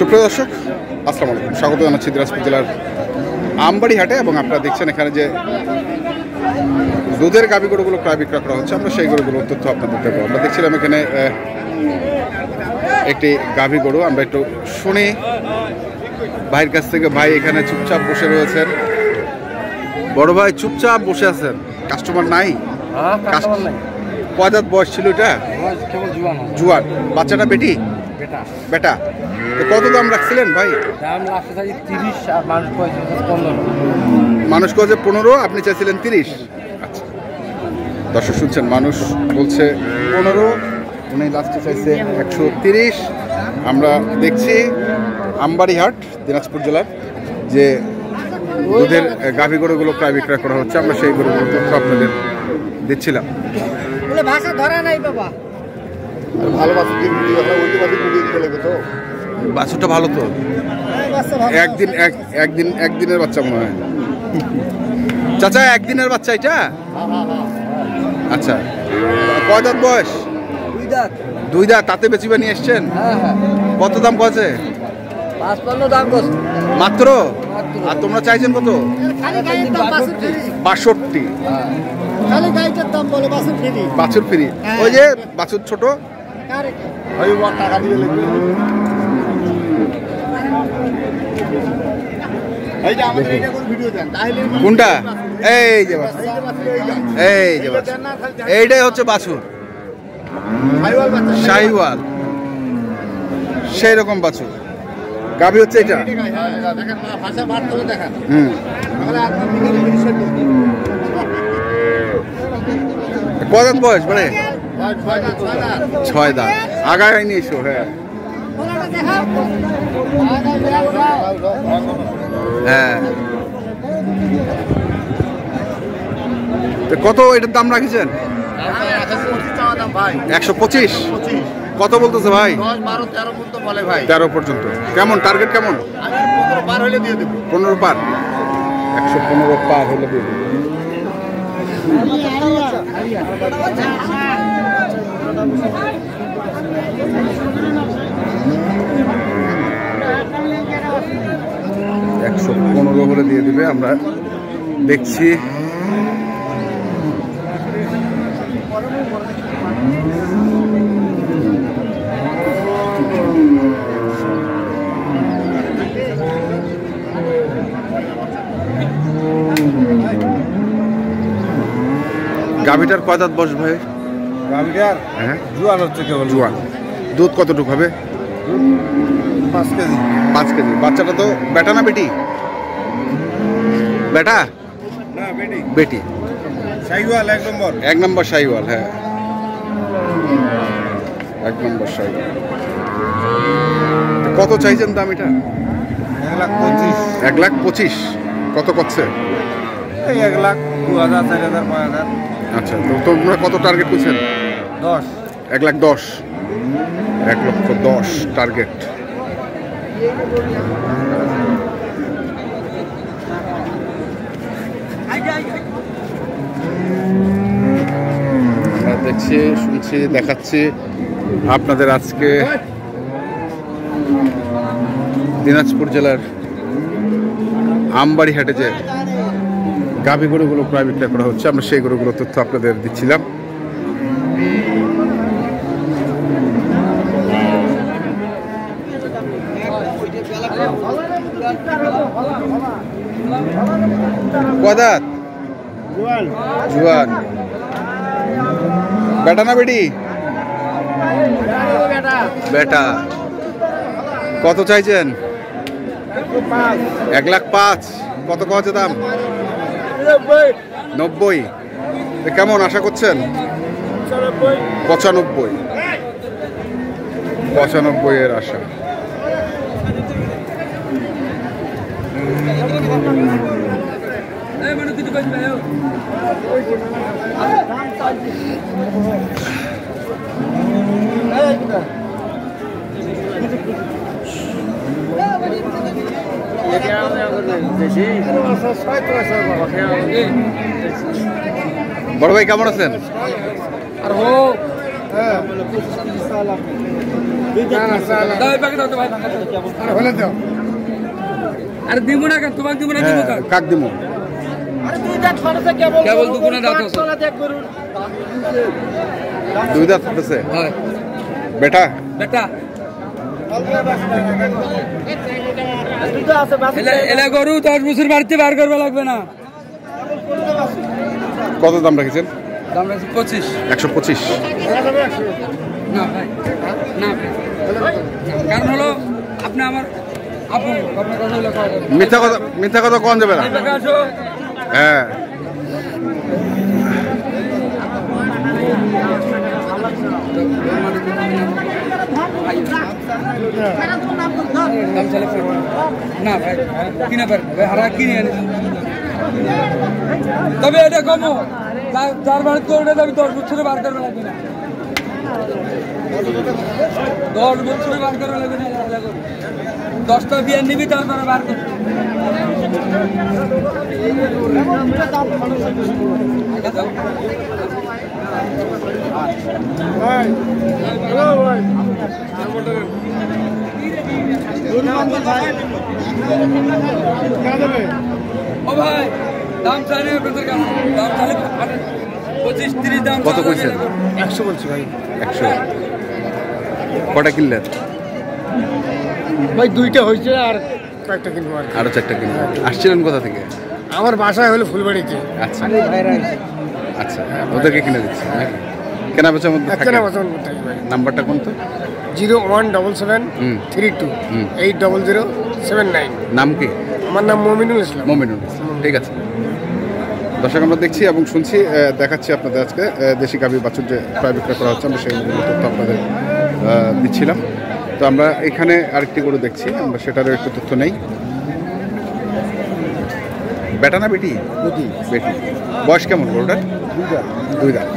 সুপ্রিয় দর্শক, আসসালামু আলাইকুম। স্বাগত জানাচ্ছি দিনাজপুর জেলার আমবাড়ি হাটে এবং আপনারা দেখছেন এখানে যে দুধের গাভী গরুগুলো প্রায় বিক্রয় করা হচ্ছে। আমরা সেই গরুগুলোর তথ্য আপনাদের দেবো। আমরা দেখছিলাম এখানে একটি গাভী গরু, আমরা একটু শুনি ভাইয়ের কাছ থেকে। ভাই এখানে চুপচাপ বসে রয়েছেন। বড় ভাই চুপচাপ বসে আছেন, কাস্টমার নাই? কয় দাঁত বয়স ছিল এটা? জুয়ান। বাচ্চাটা বেটি? বেটা। কত দাম রাখছিলেন ভাই? মানুষ কয়েছে 15, আপনি চাইছিলেন 30। আচ্ছা, দর্শক শুনছেন, মানুষ বলছে 15, উনি লাস্টে চাইছে 130। আমরা দেখছি আমবাড়ি হাট দিনাজপুর জেলার যে দুধের গাভী গরুগুলো প্রায় বিক্রয় করা হচ্ছে। আমরা সেই গরুগুলো তথ্য আপনাদের দিচ্ছিলাম। ভাষা ধরা নাই বাবা, ভালো বাছুরটা ভালো তো, একদিনের বাচ্চা মনে হয়। চাচা একদিনের বাচ্চা এটা? আচ্ছা, কয় দাঁত বয়স? 2 দাঁত। তাতে বেচিবা নিয়ে এসছেন? কত দাম কয়েছে? 55 দাম করছে মাত্র। আর তোমরা চাইছেন কত? 62। বাছুর ফ্রি। ওই যে বাছুর ছোট, টাকা দিয়ে লিখবে। কোনটা? এই যে এইটাই হচ্ছে বাছুর, শাহিওয়াল, সেই রকম বাছুর। গাভী হচ্ছে এটা। কয় দাঁত বয়স? মানে 6 দাঁত। আগায় নিয়ে এসো। হ্যাঁ হ্যাঁ। কত এটার দাম রাখেছেন? 125। কত বলতেছে ভাই? 13 পর্যন্ত। কেমন টার্গেট? কেমন? 15 পার। 115 পার হলে দিয়ে দেবো। $115 হলে দিয়ে দিবে। আমরা দেখছি গাভীটার কয় দাঁত বয়স ভাই? গাভীটার জুয়ান হচ্ছে কেবল। জুয়ান। দুধ কতটুকু হবে? 5 কেজি। 5 কেজি। বাচ্চাটা তো বেটা না বেটি? বেটা না বেটি। বেটি। শাহিওয়াল 1 নম্বর। 1 নম্বর শাহিওয়াল। হ্যাঁ 1 নম্বর শাহিওয়াল। কত চাইছেন দাম এটা? 1,25,000। 1,25,000। কত করছে? এই 1,00,000, 2,000, 4,000, 5,000। আচ্ছা, তো তোমরা কত টার্গেট করছেন? 10। 1,10,000। 1,10,000 টার্গেট। আমরা দেখছি, শুনছি, দেখাচ্ছি আপনাদের আজকে দিনাজপুর জেলার আমবাড়ি হাটে যে গাভী গরুগুলো প্রায় বিক্রয় করা হচ্ছে। আমরা সেই গরুগুলোর তথ্য আপনাদের দিচ্ছিলাম। কয় দাঁত? জুয়ান। বেটা না বেটি? বেটা। কত চাইছেন? 1,05,000। কত কছে দাম? 90। কেমন আশা করছেন? 95 এর আশা। বড় ভাই কেমন আছেন? আরে দিব না কেন তোমাকে দিব না দিব হ্যাঁ, কাক দিমু কেবল দুপুরে দাঁত আছে দুই দাঁত ফুটেছে হয় বেটা বেটা এলা গরু 10 বছর বাড়িতে বার করবে লাগবে না কত দাম রেখেছেন দাম আছে 25 125 না ভাই না ভাই। কারণ হলো আপনি আমার আপন আপনার কথা হলো মিথ্যা কথা কোন যাবে না টাকা আসো হ্যাঁ দাম চলে না ভাই কিনা পার ভাই হারা কিনে আনে তবে এটা কমো যার বাড়িতে করে যাবি 10 বছরে বার করবে লাগবে না 10 বছরে বার করবে লাগবে না 10টা বিয়ার নিবি তারপরে বার করবে ও ভাই দাম চাইলে আপনাদের কাছে দাম চাইলে 25-30 দাম কত কইছেন 100 বলছি ভাই 100 কটা কিনলেন ভাই দুইটা হয়েছে আর কয়েকটা কিনবো আর কি। আরো 4টা কিনলেন আসছিলেন কোথা থেকে আমার বাসায় হলো ফুলবাড়িতে আচ্ছা আচ্ছা ওদেরকে কিনে দিচ্ছি নাকি? কেনা বেচার মধ্যে থাকে একটা বছর থাকি ভাই নাম্বারটা কোন তো 01773280079 নাম কি আমার নাম মমিনুল ইসলাম মমিনুল ইসলাম। ঠিক আছে দর্শক আমরা দেখছি এবং শুনছি দেখাচ্ছি আপনাদের আজকে দেশি গাভী বাছুর যে প্রায় বিক্রয় করা হচ্ছে আমরা সেইগুলো তথ্য আপনাদের দিচ্ছিলাম। তো আমরা এখানে আরেকটি গরু দেখছি আমরা সেটারও একটু তথ্য নেই। বেটা না বেটি বেটি বেটি বয়স কেমন গরুটার দুই দাঁত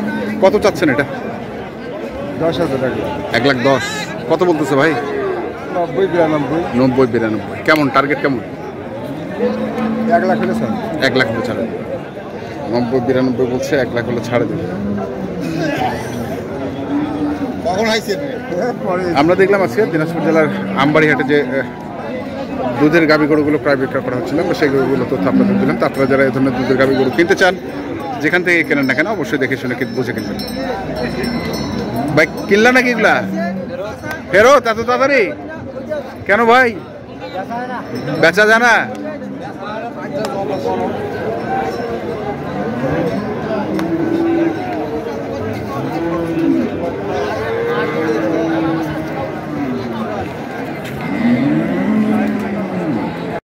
কত চাচ্ছেন এটা 10,000 টাকা 1,10,000 কত বলতেছে ভাই 90-92 90-92 কেমন টার্গেট কেমন 1 লাখ হলে স্যার 1 লাখ হলে ছাড়ে দেবে 90-92 বলছে 1 লাখ হলে ছাড়ে দেবে। আমরা দেখলাম আজকে দিনাজপুর জেলার আমবাড়িহাটে যে দুধের গাভী গরুগুলো প্রায় বিক্রয় করা হচ্ছিল আমরা সেই গরুগুলো তথ্য আপনাদের দিলাম। তো আপনারা যারা এই ধরনের দুধের গাভী গরু কিনতে চান যেখান থেকে কেনেন না কেন অবশ্যই দেখে শুনে বুঝে কিনবেন। ভাই কিনলা নাকি এগুলা ফেরত এত তাড়াতাড়ি কেন ভাই বেচা জানা